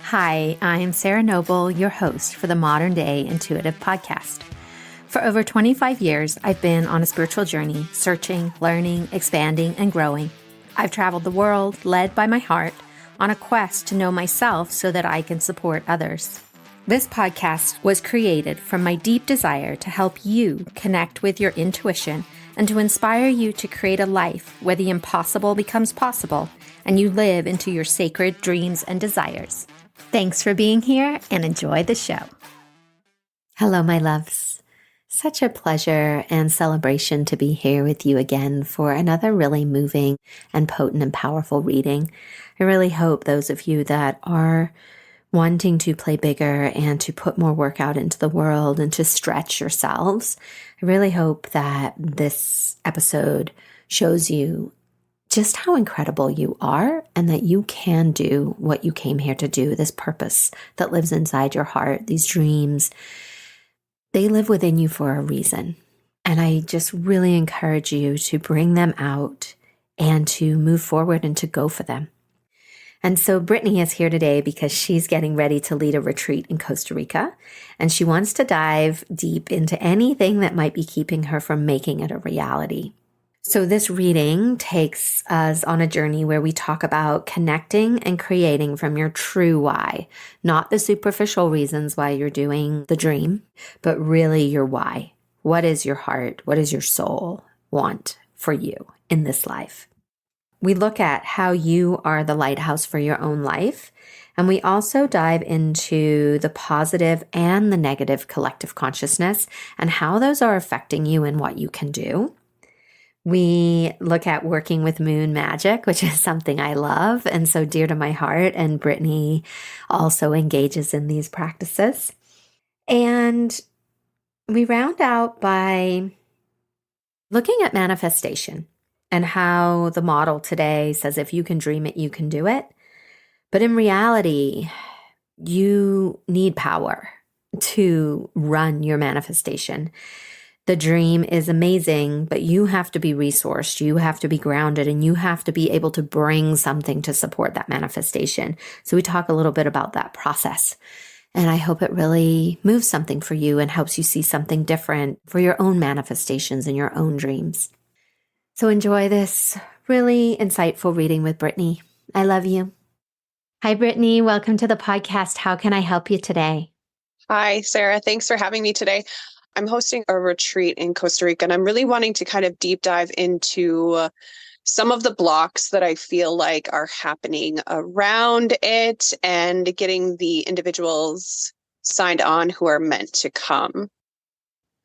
Hi, I'm Sarah Noble, your host for the Modern Day Intuitive Podcast. For over 25 years, I've been on a spiritual journey, searching, learning, expanding, and growing. I've traveled the world, led by my heart, on a quest to know myself so that I can support others. This podcast was created from my deep desire to help you connect with your intuition and to inspire you to create a life where the impossible becomes possible and you live into your sacred dreams and desires. Thanks for being here and enjoy the show. Hello, my loves. Such a pleasure and celebration to be here with you again for another really moving and potent and powerful reading. I really hope those of you that are wanting to play bigger and to put more work out into the world and to stretch yourselves, I really hope that this episode shows you just how incredible you are and that you can do what you came here to do, this purpose that lives inside your heart, these dreams. They live within you for a reason. And I just really encourage you to bring them out and to move forward and to go for them. And so Brittany is here today because she's getting ready to lead a retreat in Costa Rica, and she wants to dive deep into anything that might be keeping her from making it a reality. So this reading takes us on a journey where we talk about connecting and creating from your true why, not the superficial reasons why you're doing the dream, but really your why. What is your heart? What does your soul want for you in this life? We look at how you are the lighthouse for your own life, and we also dive into the positive and the negative collective consciousness and how those are affecting you and what you can do. We look at working with moon magic, which is something I love and so dear to my heart, and Brittany also engages in these practices. And we round out by looking at manifestation and how the model today says if you can dream it, you can do it. But in reality, you need power to run your manifestation. The dream is amazing, but you have to be resourced, you have to be grounded, and you have to be able to bring something to support that manifestation. So we talk a little bit about that process. And I hope it really moves something for you and helps you see something different for your own manifestations and your own dreams. So enjoy this really insightful reading with Brittany. I love you. Hi, Brittany. Welcome to the podcast. How can I help you today? Hi, Sarah. Thanks for having me today. I'm hosting a retreat in Costa Rica, and I'm really wanting to kind of deep dive into some of the blocks that I feel like are happening around it and getting the individuals signed on who are meant to come.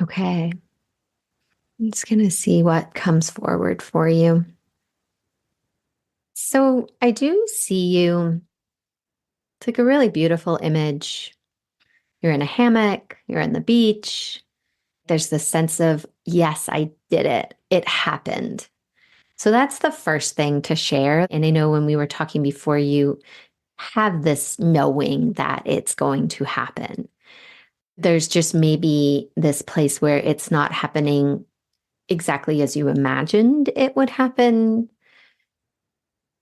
Okay. I'm just going to see what comes forward for you. So I do see you. It's like a really beautiful image. You're in a hammock, you're on the beach. There's this sense of, yes, I did it. It happened. So that's the first thing to share. And I know when we were talking before, you have this knowing that it's going to happen. There's just maybe this place where it's not happening exactly as you imagined it would happen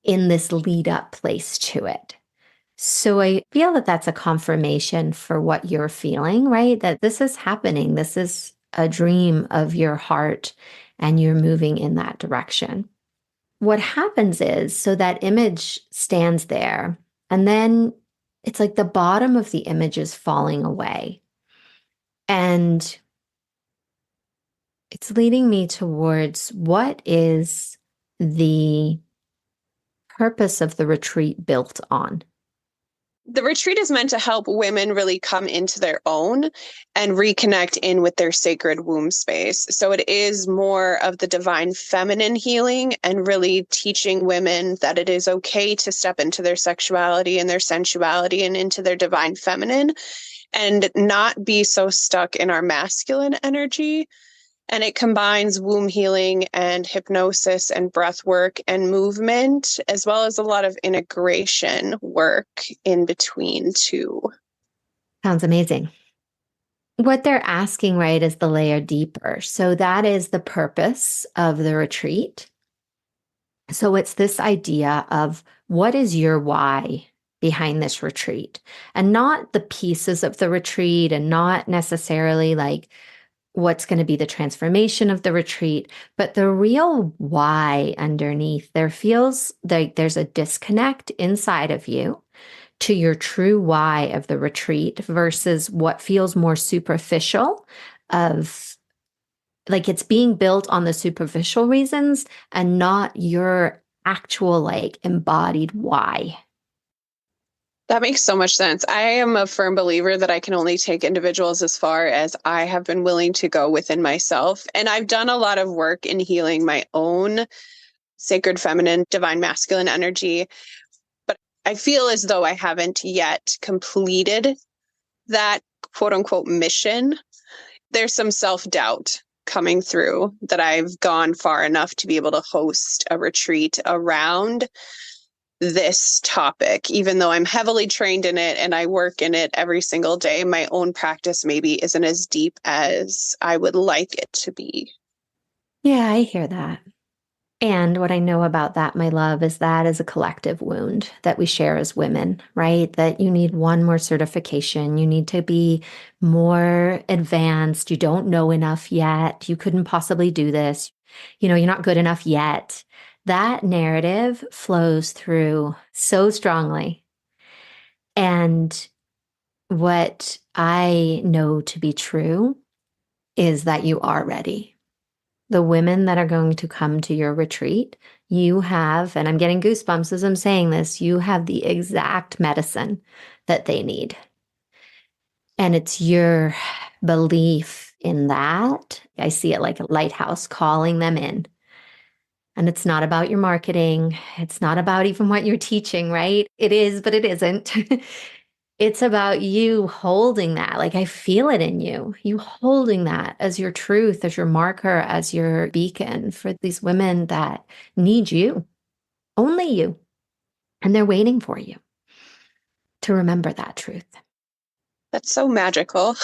in this lead up place to it. So I feel that that's a confirmation for what you're feeling, right? That this is happening. This is a dream of your heart and you're moving in that direction. What happens is, so that image stands there and then it's like the bottom of the image is falling away. And it's leading me towards what is the purpose of the retreat built on? The retreat is meant to help women really come into their own and reconnect in with their sacred womb space. So it is more of the divine feminine healing and really teaching women that it is okay to step into their sexuality and their sensuality and into their divine feminine and not be so stuck in our masculine energy. And it combines womb healing and hypnosis and breath work and movement, as well as a lot of integration work in between too. Sounds amazing. What they're asking, right, is the layer deeper. So that is the purpose of the retreat. So it's this idea of what is your why behind this retreat, and not the pieces of the retreat, and not necessarily like what's going to be the transformation of the retreat, but the real why underneath. There feels like there's a disconnect inside of you to your true why of the retreat versus what feels more superficial, of like it's being built on the superficial reasons and not your actual like embodied why. That makes so much sense. I am a firm believer that I can only take individuals as far as I have been willing to go within myself. And I've done a lot of work in healing my own sacred feminine, divine masculine energy. But I feel as though I haven't yet completed that quote unquote mission. There's some self-doubt coming through that I've gone far enough to be able to host a retreat around this topic. Even though I'm heavily trained in it and I work in it every single day, my own practice maybe isn't as deep as I would like it to be. Yeah, I hear that. And what I know about that, my love, is that is a collective wound that we share as women, right? That you need one more certification. You need to be more advanced. You don't know enough yet. You couldn't possibly do this. You're not good enough yet. That narrative flows through so strongly. And what I know to be true is that you are ready. The women that are going to come to your retreat, you have, and I'm getting goosebumps as I'm saying this, you have the exact medicine that they need. And it's your belief in that. I see it like a lighthouse calling them in. And it's not about your marketing. It's not about even what you're teaching, right? It is, but it isn't. It's about you holding that. Like I feel it in you, you holding that as your truth, as your marker, as your beacon for these women that need you, only you. And they're waiting for you to remember that truth. That's so magical.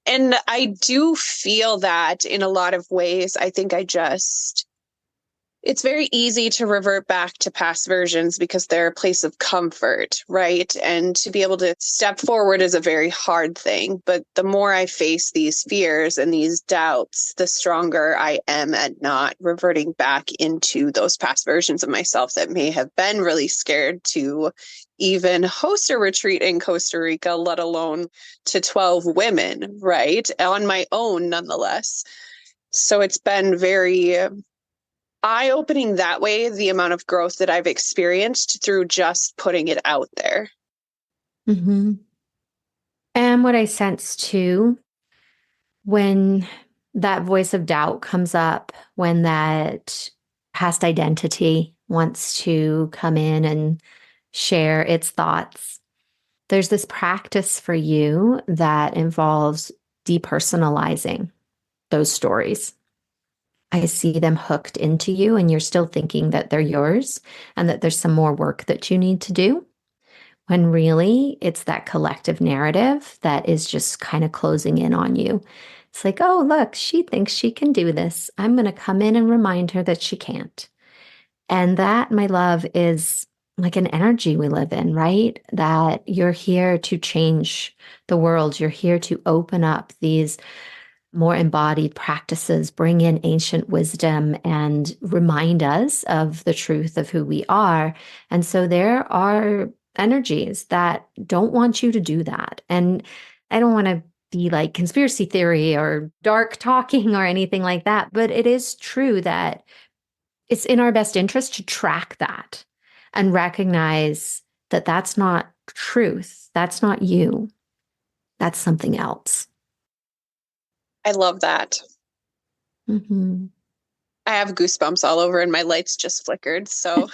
And I do feel that in a lot of ways. I think it's very easy to revert back to past versions because they're a place of comfort, right? And to be able to step forward is a very hard thing. But the more I face these fears and these doubts, the stronger I am at not reverting back into those past versions of myself that may have been really scared to even host a retreat in Costa Rica, let alone to 12 women, right? On my own, nonetheless. So it's been very eye-opening that way, the amount of growth that I've experienced through just putting it out there. Mm-hmm. And what I sense too, when that voice of doubt comes up, when that past identity wants to come in and share its thoughts, there's this practice for you that involves depersonalizing those stories. I see them hooked into you, and you're still thinking that they're yours and that there's some more work that you need to do. When really it's that collective narrative that is just kind of closing in on you. It's like, oh, look, she thinks she can do this. I'm going to come in and remind her that she can't. And that, my love, is like an energy we live in, right? That you're here to change the world. You're here to open up these more embodied practices, bring in ancient wisdom, and remind us of the truth of who we are. And so there are energies that don't want you to do that. And I don't want to be like conspiracy theory or dark talking or anything like that, but it is true that it's in our best interest to track that and recognize that that's not truth. That's not you. That's something else. I love that. Mm-hmm. I have goosebumps all over and my lights just flickered. So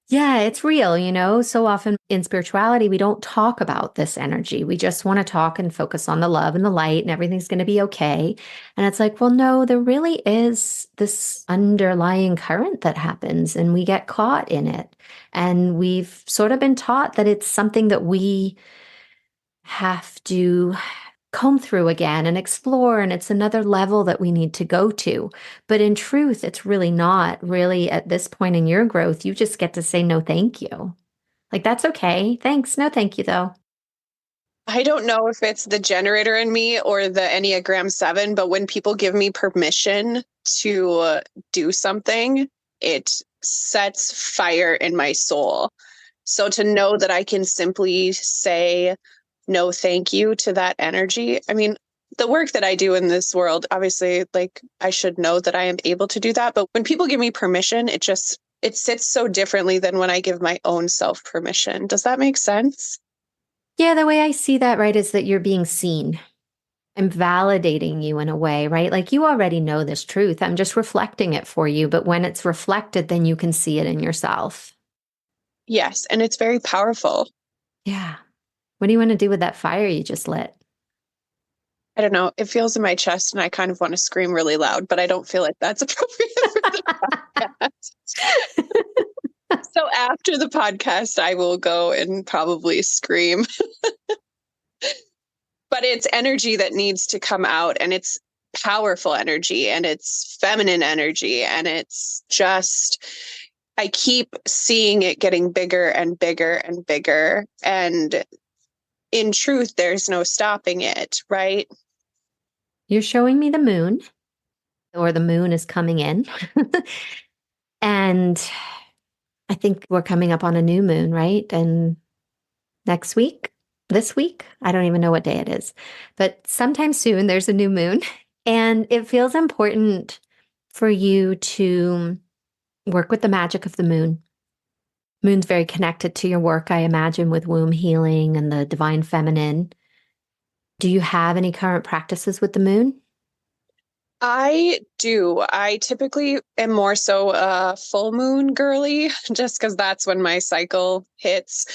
Yeah, it's real, So often in spirituality, we don't talk about this energy. We just want to talk and focus on the love and the light and everything's going to be okay. And it's like, well, no, there really is this underlying current that happens and we get caught in it. And we've sort of been taught that it's something that we have to comb through again and explore, and it's another level that we need to go to. But in truth, it's really not. Really, at this point in your growth, you just get to say no, thank you. Like, that's okay. Thanks. No, thank you, though. I don't know if it's the generator in me or the Enneagram 7, but when people give me permission to do something, it sets fire in my soul. So to know that I can simply say no, thank you to that energy. I mean, the work that I do in this world, obviously, like I should know that I am able to do that. But when people give me permission, it sits so differently than when I give my own self permission. Does that make sense? Yeah, the way I see that, right, is that you're being seen. I'm validating you in a way, right? Like you already know this truth. I'm just reflecting it for you. But when it's reflected, then you can see it in yourself. Yes. And it's very powerful. Yeah. What do you want to do with that fire you just lit? I don't know. It feels in my chest and I kind of want to scream really loud, but I don't feel like that's appropriate for the podcast. So after the podcast, I will go and probably scream. But it's energy that needs to come out, and it's powerful energy, and it's feminine energy, and it's just, I keep seeing it getting bigger and bigger and bigger. And in truth, there's no stopping it, right? You're showing me the moon, or the moon is coming in. And I think we're coming up on a new moon, right? And next week, this week, I don't even know what day it is, but sometime soon there's a new moon. And it feels important for you to work with the magic of the moon. Moon's very connected to your work, I imagine, with womb healing and the divine feminine. Do you have any current practices with the moon? I do. I typically am more so a full moon girly, just because that's when my cycle hits.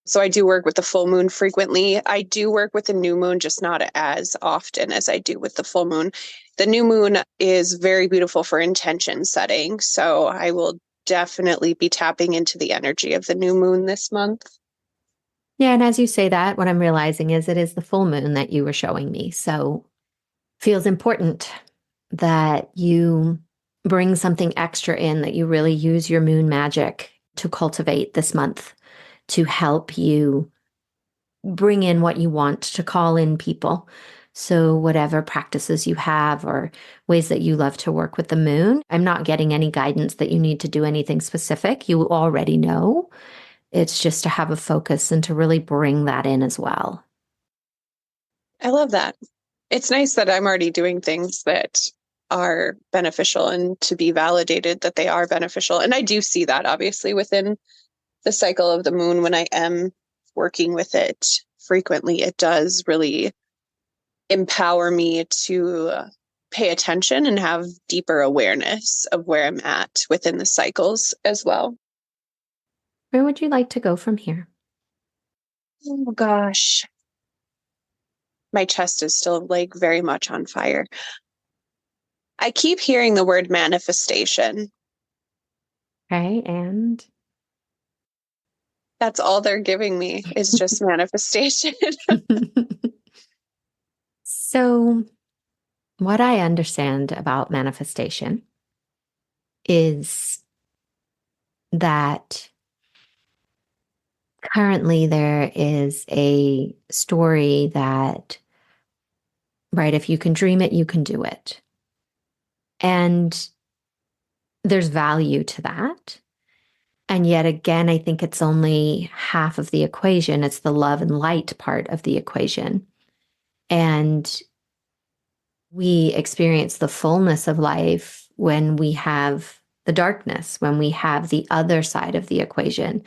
So I do work with the full moon frequently. I do work with the new moon, just not as often as I do with the full moon. The new moon is very beautiful for intention setting. So I will definitely be tapping into the energy of the new moon this month. Yeah, and as you say that, what I'm realizing is it is the full moon that you were showing me. So feels important that you bring something extra in, that you really use your moon magic to cultivate this month to help you bring in what you want, to call in people. So, whatever practices you have or ways that you love to work with the moon, I'm not getting any guidance that you need to do anything specific. You already know. It's just to have a focus and to really bring that in as well. I love that. It's nice that I'm already doing things that are beneficial and to be validated that they are beneficial. And I do see that obviously within the cycle of the moon when I am working with it frequently. It does really empower me to pay attention and have deeper awareness of where I'm at within the cycles as well. Where would you like to go from here? Oh gosh. My chest is still like very much on fire. I keep hearing the word manifestation. Okay, and That's all they're giving me is just manifestation. so, what I understand about manifestation is that currently there is a story that, right, if you can dream it, you can do it. And there's value to that. And yet again, I think it's only half of the equation. It's the love and light part of the equation. And we experience the fullness of life when we have the darkness, when we have the other side of the equation,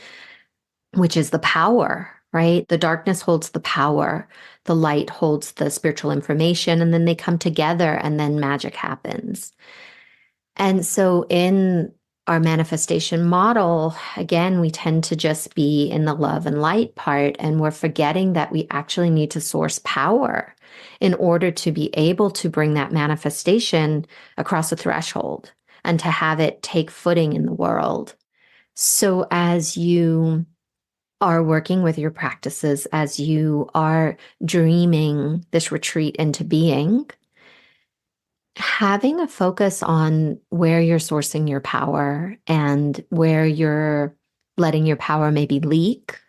which is the power, right? The darkness holds the power, the light holds the spiritual information, and then they come together and then magic happens. And so in our manifestation model, again, we tend to just be in the love and light part, and we're forgetting that we actually need to source power in order to be able to bring that manifestation across a threshold and to have it take footing in the world. So as you are working with your practices, as you are dreaming this retreat into being, having a focus on where you're sourcing your power and where you're letting your power maybe leak,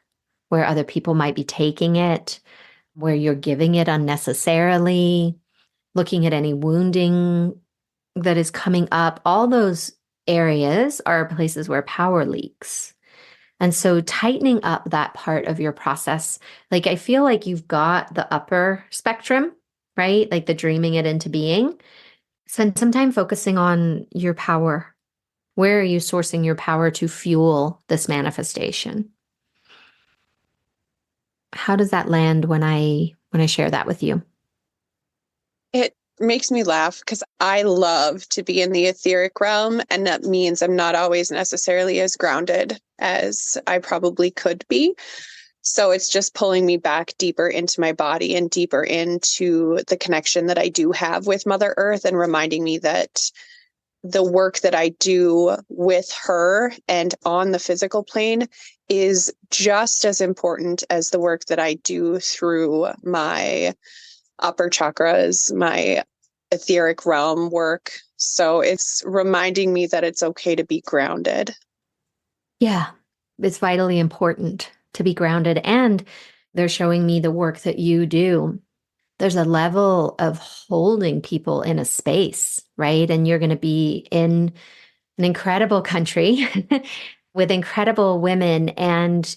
where other people might be taking it, where you're giving it unnecessarily, looking at any wounding that is coming up. All those areas are places where power leaks. And so tightening up that part of your process, like I feel like you've got the upper spectrum, right? Like the dreaming it into being. Spend some time focusing on your power. Where are you sourcing your power to fuel this manifestation? How does that land when I share that with you? It makes me laugh because I love to be in the etheric realm, and that means I'm not always necessarily as grounded as I probably could be. So it's just pulling me back deeper into my body and deeper into the connection that I do have with Mother Earth, and reminding me that the work that I do with her and on the physical plane is just as important as the work that I do through my upper chakras, my etheric realm work. So it's reminding me that it's okay to be grounded. Yeah, it's vitally important to be grounded. And they're showing me the work that you do. There's a level of holding people in a space, right? And you're going to be in an incredible country with incredible women, and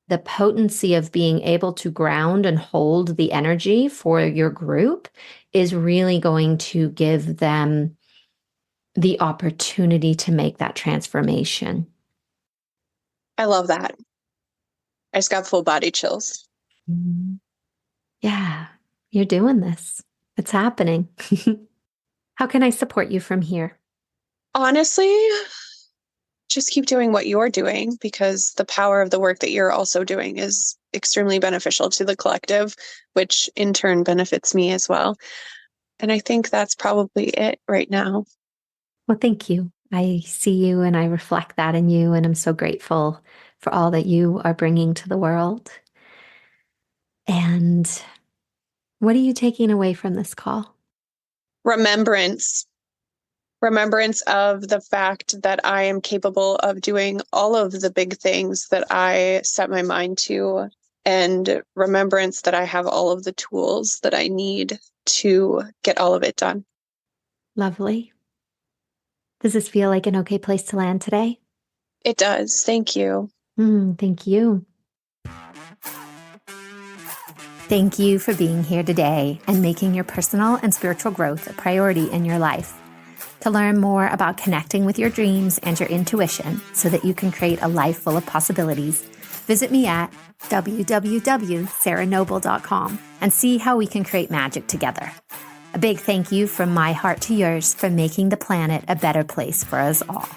the potency of being able to ground and hold the energy for your group is really going to give them the opportunity to make that transformation. I love that. I just got full body chills. Mhm. Yeah, you're doing this. It's happening. How can I support you from here? Honestly, just keep doing what you're doing, because the power of the work that you're also doing is extremely beneficial to the collective, which in turn benefits me as well. And I think that's probably it right now. Well, thank you. I see you and I reflect that in you, and I'm so grateful for all that you are bringing to the world. And what are you taking away from this call? Remembrance. Remembrance of the fact that I am capable of doing all of the big things that I set my mind to, and remembrance that I have all of the tools that I need to get all of it done. Lovely. Does this feel like an okay place to land today? It does. Thank you. Thank you. Thank you for being here today and making your personal and spiritual growth a priority in your life. To learn more about connecting with your dreams and your intuition so that you can create a life full of possibilities, visit me at www.sarahnoble.com and see how we can create magic together. A big thank you from my heart to yours for making the planet a better place for us all.